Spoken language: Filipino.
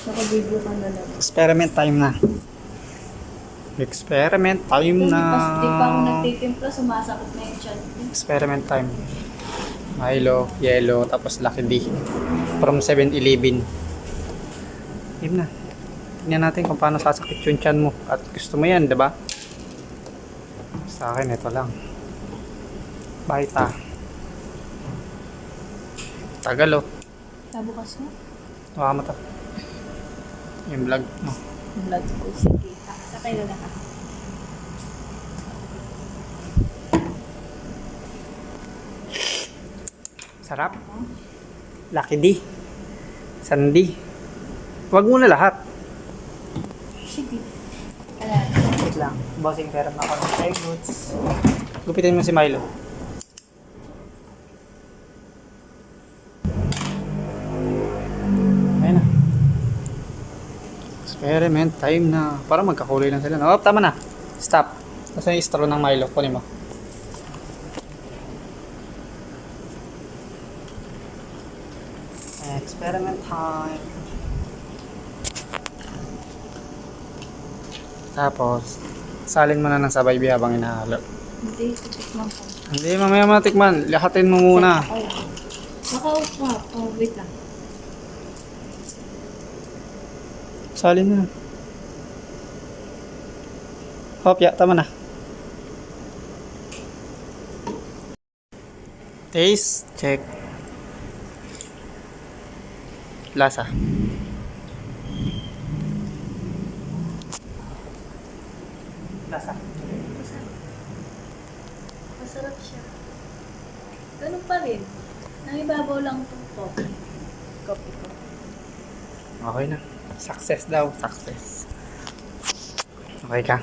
Naka-video ka na lang. Experiment time na. Experiment time na. Di pa ako nagtitimpla, sumasakit na yung chan. Experiment time. Milo, yellow, tapos Lucky D. From 7-Eleven. Yun na. Tingnan natin kung paano sasakit yung chan mo. At gusto mo yan, diba? Sa akin, ito lang. Baita. Tagal, oh. Nabukas mo? Hawakan mo to. Yung vlog mo. Vlog ko. Sige. Sakay na lang ako. Sarap. Lucky D. Sandy. Huwag mo na lahat. Sige. Wait lang. Bossing pera na ako ng egg goods. Gupitin mo si Milo. Ayun na. Experiment time na. Parang magkakulay lang sila. Oh, tama na. Stop. Kasi yung straw ng Milo. Kunin mo. Experiment time. Tapos, salin mo na ng sabay habang inahalo. Hindi, titikman ko. Hindi, mamaya matikman. Lahatin mo muna. Ay. Nakaupo nga. Oh, wait lang. Salin na. Hopya, tama na. Taste check. Lasa. Lasa. Masarap siya. Ganun pa rin. Nangibabaw lang itong coffee. Coffee ko. Okay na. Success daw. Success. Okay ka?